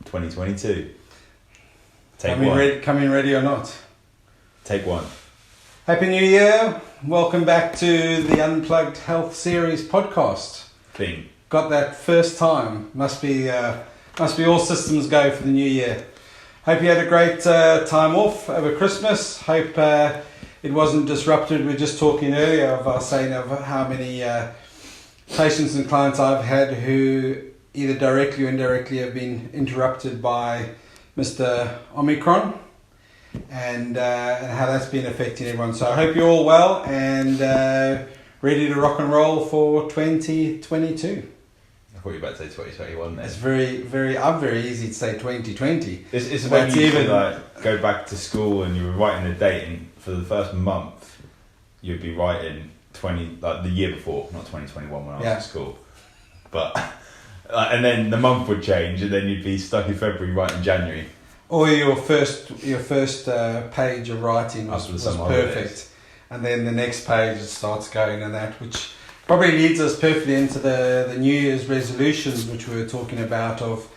2022. Coming ready or not. Take one. Happy New Year. Welcome back to the Unplugged Health Series podcast. Thing. Got that first time. Must be all systems go for the new year. Hope you had a great time off over Christmas. Hope it wasn't disrupted. We were just talking earlier of us saying of how many patients and clients I've had who either directly or indirectly have been interrupted by Mr. Omicron and how that's been affecting everyone. So I hope you're all well and ready to rock and roll for 2022. I thought you were about to say 2021 then. It's I'm very easy to say 2020. It's when you even go back to school and you were writing the date, and for the first month you'd be writing the year before, not 2021 when I was at school. But and then the month would change, and then you'd be stuck in February writing January. Or your first page of writing was perfect, holidays. And then the next page it starts going and that, which probably leads us perfectly into the New Year's resolutions, which we were talking about. Of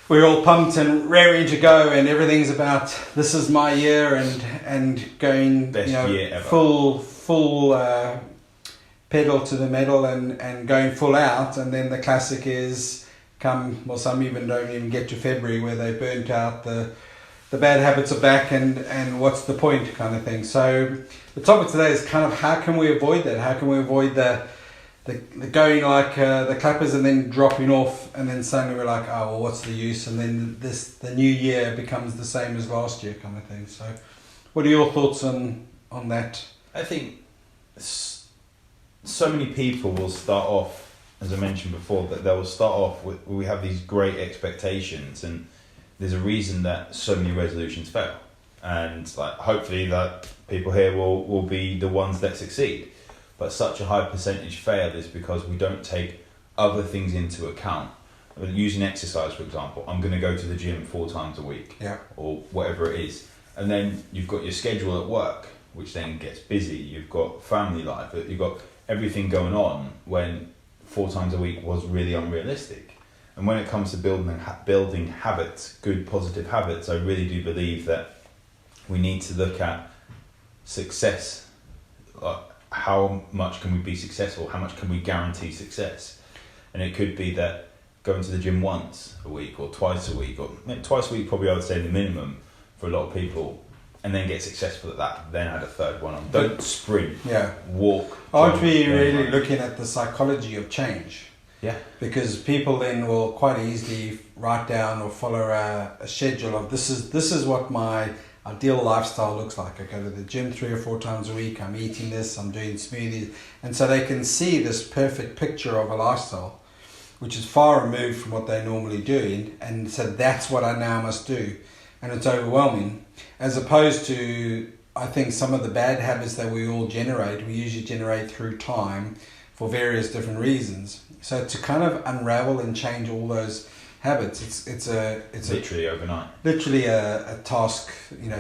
we're all pumped and raring to go, and everything's about this is my year and going best year ever. full pedal to the metal and going full out, and then the classic is some even don't even get to February where they burnt out the bad habits are back and what's the point kind of thing. So the topic today is kind of how can we avoid that? How can we avoid the going like the clappers and then dropping off, and then suddenly we're like, oh well, what's the use? And then the new year becomes the same as last year kind of thing. So what are your thoughts on that? I think so many people will start off, as I mentioned before, that they'll start off with, we have these great expectations, and there's a reason that so many resolutions fail. And hopefully that people here will be the ones that succeed. But such a high percentage fail is because we don't take other things into account. Using exercise, for example, I'm going to go to the gym 4 times a week, or whatever it is. And then you've got your schedule at work, which then gets busy. You've got family life, you've got everything going on, when 4 times a week was really unrealistic. And when it comes to building habits, good positive habits, I really do believe that we need to look at success. How much can we be successful? How much can we guarantee success? And it could be that going to the gym once a week or twice a week, or twice a week probably I would say the minimum for a lot of people, and then get successful at that, then add a third one on. Don't sprint, walk. Aren't we really looking at the psychology of change? Yeah. Because people then will quite easily write down or follow a schedule of this is what my ideal lifestyle looks like. I go to the gym 3 or 4 times a week, I'm eating this, I'm doing smoothies, and so they can see this perfect picture of a lifestyle, which is far removed from what they're normally doing, and so that's what I now must do. And it's overwhelming, as opposed to, I think, some of the bad habits that we all generate, we usually generate through time for various different reasons. So to kind of unravel and change all those habits, it's literally overnight. Literally a task,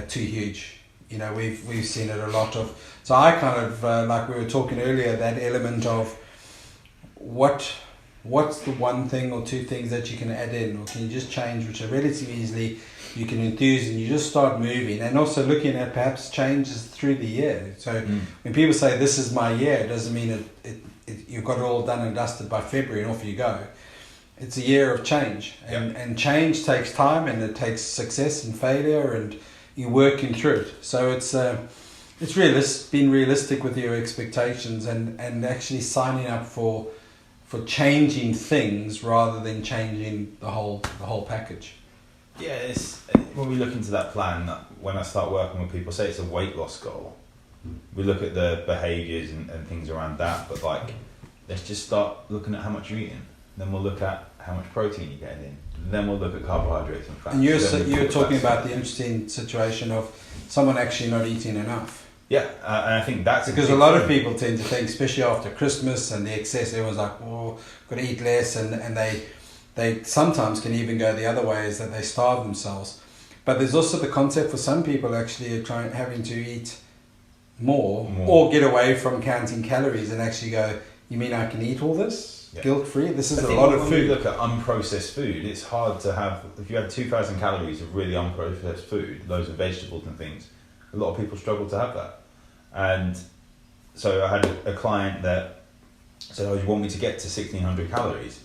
too huge. We've seen it a lot of. So I kind of like we were talking earlier, that element of what's the one thing or 2 things that you can add in, or can you just change, which are relatively easily you can enthuse, and you just start moving, and also looking at perhaps changes through the year. So when people say this is my year, it doesn't mean you've got it all done and dusted by February and off you go. It's a year of change, and change takes time, and it takes success and failure, and you're working through it. So it's being realistic with your expectations, and actually signing up for changing things rather than changing the whole package. Yeah, when we look into that plan, when I start working with people, say it's a weight loss goal, we look at the behaviours and things around that, but let's just start looking at how much you're eating. Then we'll look at how much protein you're getting in. Then we'll look at carbohydrates and fats. And you're talking about the interesting situation of someone actually not eating enough. Yeah, and I think that's because a lot of people tend to think, especially after Christmas and the excess, everyone's like, oh, got to eat less, and they sometimes can even go the other way, is that they starve themselves. But there's also the concept for some people actually having to eat more or get away from counting calories and actually go, you mean I can eat all this guilt-free? This is I a think lot of when food. we look at unprocessed food, it's hard to have, if you had 2,000 calories of really unprocessed food, loads of vegetables and things, a lot of people struggle to have that. And so I had a client that said, oh, you want me to get to 1,600 calories?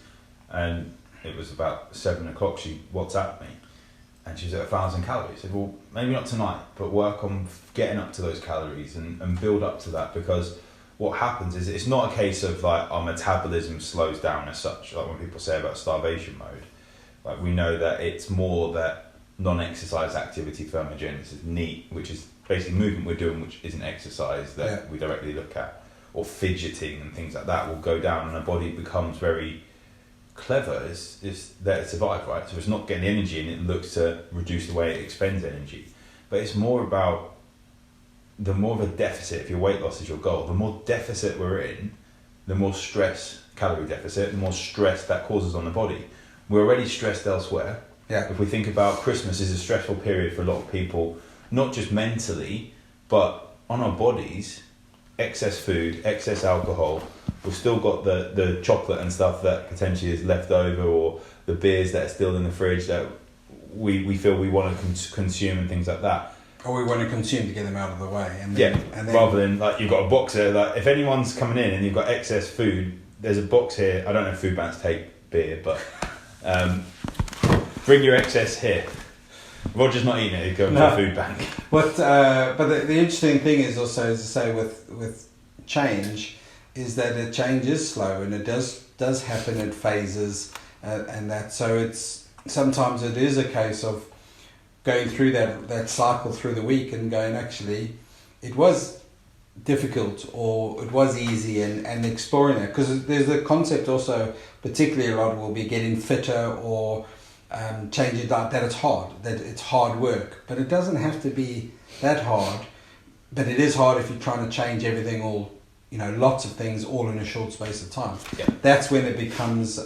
And it was about 7 o'clock, she WhatsApped me, and she was at 1,000 calories. I said, well, maybe not tonight, but work on getting up to those calories and build up to that, because what happens is it's not a case of like our metabolism slows down as such, like when people say about starvation mode. Like we know that it's more that non-exercise activity thermogenesis, NEAT, which is basically movement we're doing which isn't exercise that we directly look at, or fidgeting and things like that will go down, and our body becomes very clever. It's there to survive, right? So it's not getting energy and it looks to reduce the way it expends energy. But it's more about the more of a deficit, if your weight loss is your goal, the more deficit we're in, the more stress, calorie deficit, the more stress that causes on the body. We're already stressed elsewhere. Yeah. If we think about Christmas is a stressful period for a lot of people, not just mentally, but on our bodies, excess food, excess alcohol, we've still got the chocolate and stuff that potentially is left over, or the beers that are still in the fridge that we feel we want to consume and things like that. Or we want to consume to get them out of the way. And then, rather than like you've got a box there, like if anyone's coming in and you've got excess food, there's a box here. I don't know if food banks take beer, but bring your excess here. Roger's not eating it, he'd go to a food bank. But the interesting thing is also, as I say, with change, is that a change is slow and it does happen in phases, and that, so it's sometimes it is a case of going through that cycle through the week and going, actually it was difficult or it was easy, and exploring that, because there's the concept also, particularly a lot will be getting fitter or changing diet, that it's hard, that it's hard work, but it doesn't have to be that hard. But it is hard if you're trying to change everything, all, lots of things all in a short space of time. That's when it becomes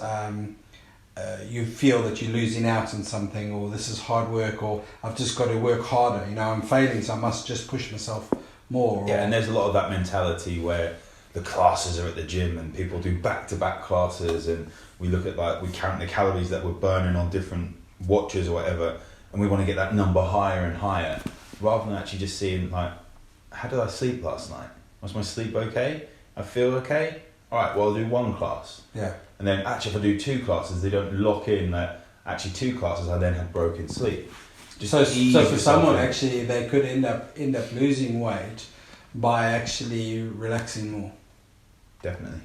you feel that you're losing out on something, or this is hard work, or I've just got to work harder, I'm failing, so I must just push myself more. And there's a lot of that mentality where the classes are at the gym and people do back-to-back classes, and we look at we count the calories that we're burning on different watches or whatever, and we want to get that number higher and higher, rather than actually just seeing how did I sleep last night? Was my sleep okay? I feel okay? Alright, well I'll do one class. Yeah. And then actually if I do two classes, they don't lock in that actually two classes I then have broken sleep. So for someone actually they could end up losing weight by actually relaxing more. Definitely.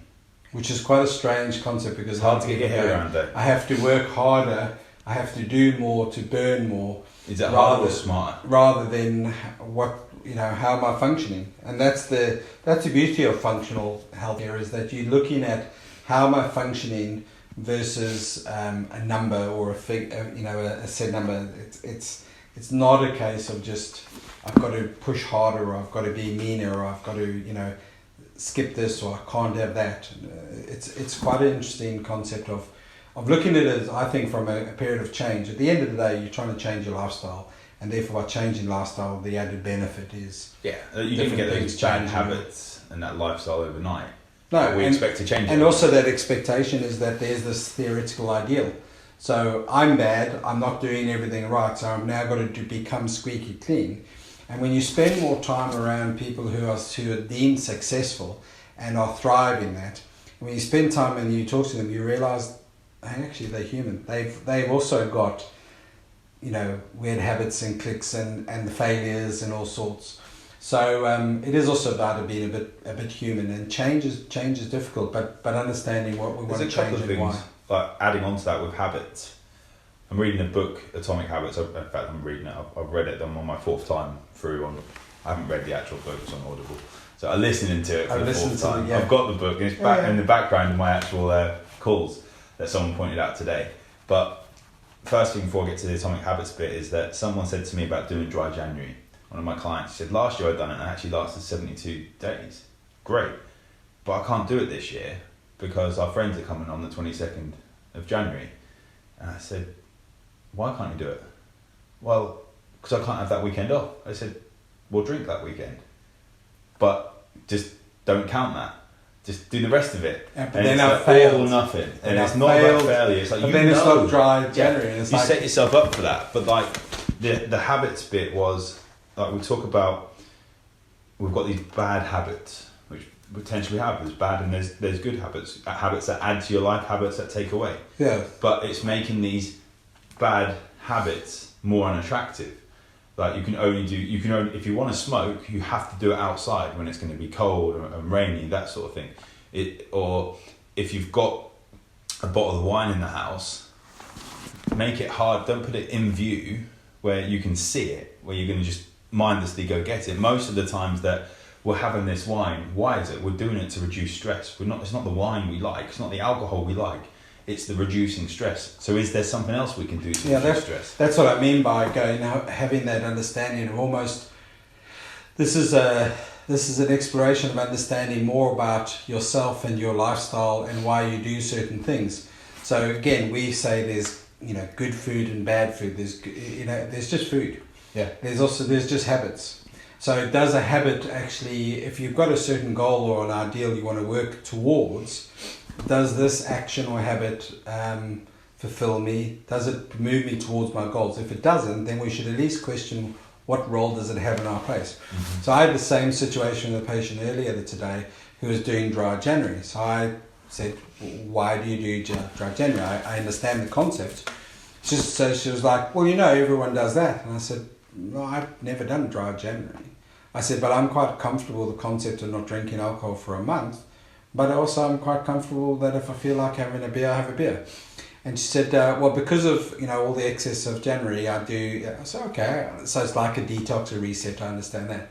Which is quite a strange concept, because it's hard to get your head around that. I have to work harder, I have to do more to burn more. Is it harder or smarter? Rather than how am I functioning? And that's the beauty of functional health here, is that you're looking at how am I functioning versus a number or a set number. It's not a case of just I've got to push harder, or I've got to be meaner, or I've got to skip this, or I can't have that. It's quite an interesting concept of looking at it as, I think, from a period of change. At the end of the day, you're trying to change your lifestyle, and therefore by changing lifestyle, the added benefit is you didn't get those bad habits and that lifestyle overnight. No, we expect to change it. And also that expectation is that there's this theoretical ideal. So I'm bad, I'm not doing everything right, so I'm now got to become squeaky clean. And when you spend more time around people who are deemed successful and are thriving that, when you spend time and you talk to them, you realise, hey, actually they're human. They've also got, weird habits and clicks and the failures and all sorts. So it is also about it being a bit human, and change is difficult, but understanding what we want to change and why. Like adding on to that with habits. I'm reading a book, Atomic Habits. In fact, I'm reading it. I've read it. I'm on my fourth time through. I haven't read the actual book. It's on Audible. So I'm listening to it for the fourth time. I've got the book, and it's in the background of my actual calls that someone pointed out today. But first thing before I get to the Atomic Habits bit is that someone said to me about doing dry January. One of my clients said, last year I'd done it and it actually lasted 72 days. Great. But I can't do it this year because our friends are coming on the 22nd of January. And I said, why can't you do it? Well, because I can't have that weekend off. I said, we'll drink that weekend. But just don't count that just do the rest of it. Yeah, but and then it's I've like failed. all or nothing. And Then it's I've not about failed. failure. It's like, But you then it's know, not dry January. And it's you like, set yourself up for that. But like the habits bit was, like we talk about, we've got these bad habits, which potentially have. There's bad and there's good habits. Habits that add to your life, habits that take away. yeah. But it's making these bad habits more unattractive. Like you can only if you want to smoke, you have to do it outside when it's going to be cold and rainy, that sort of thing. Or if you've got a bottle of wine in the house, make it hard. Don't put it in view where you can see it, where you're going to just mindlessly go get it. Most of the times that we're having this wine, why is it? We're doing it to reduce stress. It's not the wine we like. It's not the alcohol we like. It's the reducing stress. So is there something else we can do to reduce stress? That's what I mean by having that understanding of almost. This is an exploration of understanding more about yourself and your lifestyle and why you do certain things. So again, we say there's good food and bad food. There's just food. Yeah. There's just habits. So does a habit actually, if you've got a certain goal or an ideal you want to work towards, does this action or habit fulfill me? Does it move me towards my goals? If it doesn't, then we should at least question what role does it have in our place. Mm-hmm. So I had the same situation with a patient earlier today who was doing dry January. So I said, why do you do dry January? I understand the concept. So she was like, well, everyone does that. And I said, no, I've never done dry January. I said, but I'm quite comfortable with the concept of not drinking alcohol for a month. But also I'm quite comfortable that if I feel like having a beer, I have a beer. And she said, well, because of, all the excess of January, I do. I said, okay. So it's like a detox, a reset, I understand that.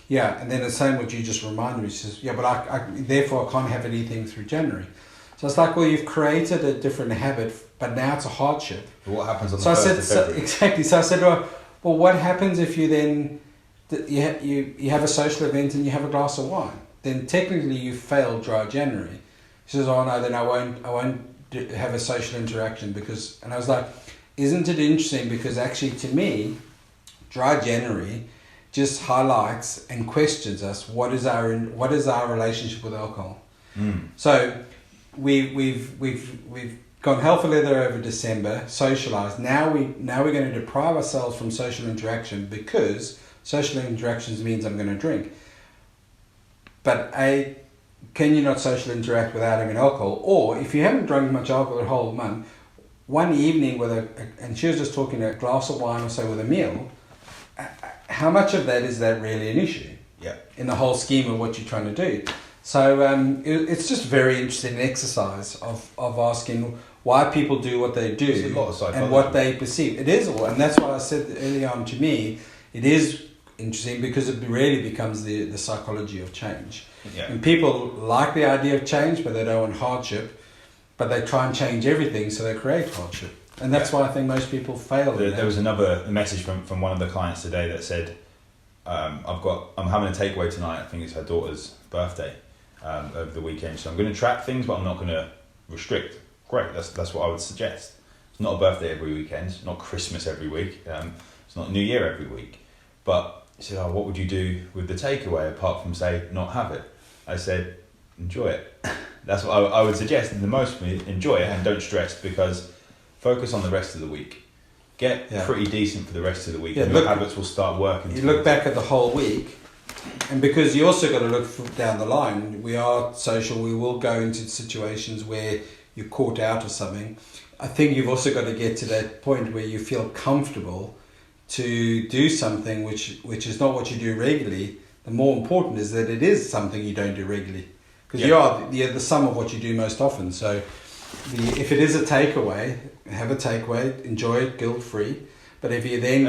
Yeah, and then the same what you just reminded me. She says, yeah, but therefore I can't have anything through January. So it's like, well, you've created a different habit, but now it's a hardship. What happens on the 1st of February? Exactly. So I said, well, what happens if you then, you have a social event and you have a glass of wine? Then technically you failed dry January. She says, oh no, then I won't have a social interaction because, and I was like, isn't it interesting? Because actually to me, dry January just highlights and questions us what is our relationship with alcohol. So we've gone hell for leather over December, socialized. Now we're going to deprive ourselves from social interaction because social interactions means I'm going to drink. But can you not socially interact without having alcohol? Or if you haven't drunk much alcohol the whole month, one evening and she was just talking a glass of wine or so with a meal, how much of that is that really an issue? Yeah. In the whole scheme of what you're trying to do. So it's just very interesting exercise of asking why people do what they do and what they perceive. It is, and that's why I said early on, to me, it is interesting because it really becomes the psychology of change. Yeah. And people like the idea of change, but they don't want hardship, but they try and change everything, so they create hardship. And that's why I think most people fail. There was another message from one of the clients today that said, I'm having a takeaway tonight. I think it's her daughter's birthday over the weekend, so I'm going to track things, but I'm not going to restrict. Great, that's what I would suggest. It's not a birthday every weekend, it's not Christmas every week, it's not New Year every week. But she said, what would you do with the takeaway apart from say not have it? I said, enjoy it. That's what I would suggest. The most enjoy it and don't stress, because focus on the rest of the week. Get pretty decent for the rest of the week, and your habits will start working. You look back at the whole week, and because you also got to look down the line. We are social. We will go into situations where you're caught out or something. I think you've also got to get to that point where you feel comfortable to do something which is not what you do regularly. The more important is that it is something you don't do regularly, because you're the sum of what you do most often. So if it is a takeaway, have a takeaway, enjoy it guilt-free. But if you then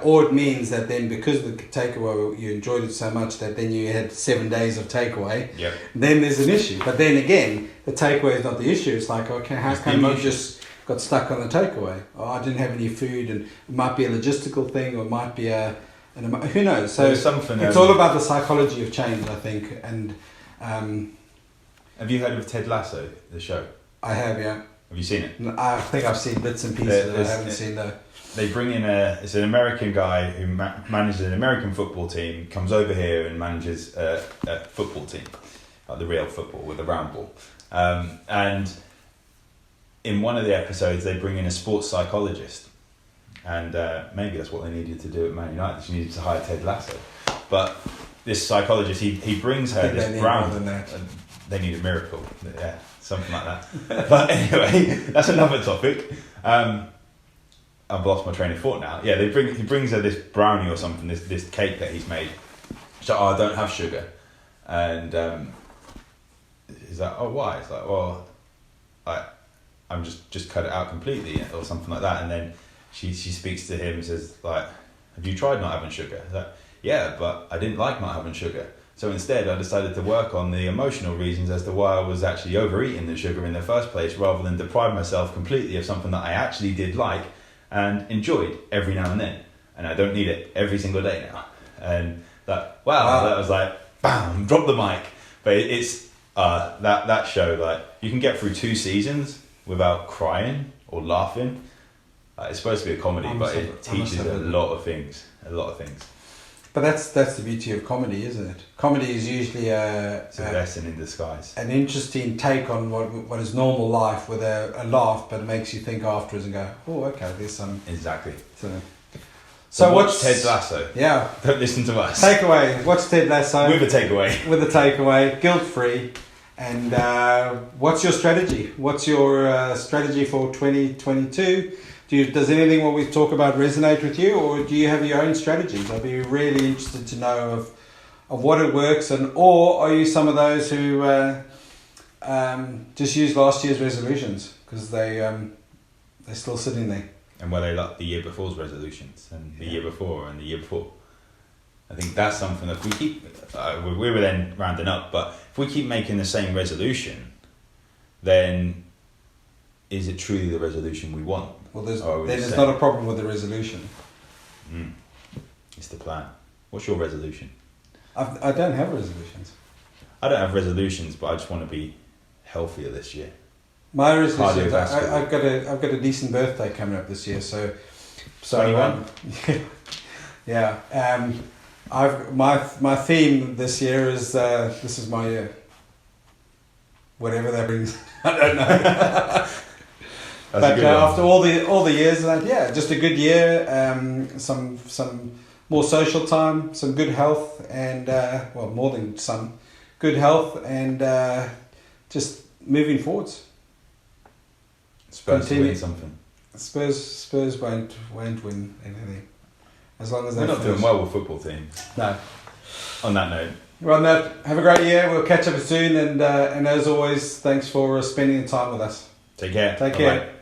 or it means that then because the takeaway you enjoyed it so much that then you had 7 days of takeaway, then there's an issue. But then again, the takeaway is not the issue. It's like, okay, how come you just got stuck on the takeaway? Oh, I didn't have any food, and it might be a logistical thing, or it might be who knows? So it's all about the psychology of change, I think. And have you heard of Ted Lasso, the show? I have, yeah. Have you seen it? I think I've seen bits and pieces. I haven't seen the. They bring in it's an American guy who manages an American football team, comes over here and manages a football team, like the real football with the round ball. And in one of the episodes, they bring in a sports psychologist. And maybe that's what they needed to do at Man United. They needed to hire Ted Lasso. But this psychologist, he brings her this brown. They need a miracle. Yeah, something like that. But anyway, that's another topic. I've lost my train of thought now. Yeah, he brings her this brownie or something, this cake that he's made. She's like, I don't have sugar. And he's like, oh, why? It's like, well, I'm just cut it out completely or something like that. And then she speaks to him and says, like, have you tried not having sugar? He's like, yeah, but I didn't like not having sugar. So instead, I decided to work on the emotional reasons as to why I was actually overeating the sugar in the first place, rather than deprive myself completely of something that I actually did like and enjoyed every now and then. And I don't need it every single day now. And that was like, bam, drop the mic. But it's that show, like, you can get through 2 seasons without crying or laughing. It's supposed to be a comedy, but it teaches a lot of things. But that's the beauty of comedy, isn't it? Comedy is usually it's a lesson in disguise. An interesting take on what is normal life with a laugh, but it makes you think afterwards and go, oh, okay, there's some... Exactly. So watch Ted Lasso. Yeah. Don't listen to us. Takeaway. Watch Ted Lasso. With a takeaway. With a takeaway. Guilt-free. And what's your strategy? What's your strategy for 2022? Does anything what we talk about resonate with you, or do you have your own strategies? I'd be really interested to know of what it works, or are you some of those who just use last year's resolutions because they're still sitting there? And were they like the year before's resolutions, and the year before, and the year before? I think that's something that we keep. We were then rounding up, but if we keep making the same resolution, then is it truly the resolution we want? Well, there's not a problem with the resolution. It's the plan. What's your resolution? I don't have resolutions. I don't have resolutions, but I just want to be healthier this year. My resolution, I've got a decent birthday coming up this year, so 21. Yeah. My theme this year is this is my year. Whatever that brings, I don't know. But after all the years, just a good year. Some more social time, some good health, and more than some good health, and just moving forwards. Spurs to win something. Spurs won't win anything as long as they're not doing well with football teams. No. On that note. Well, on that, have a great year. We'll catch up soon, and as always, thanks for spending time with us. Take care. Take care.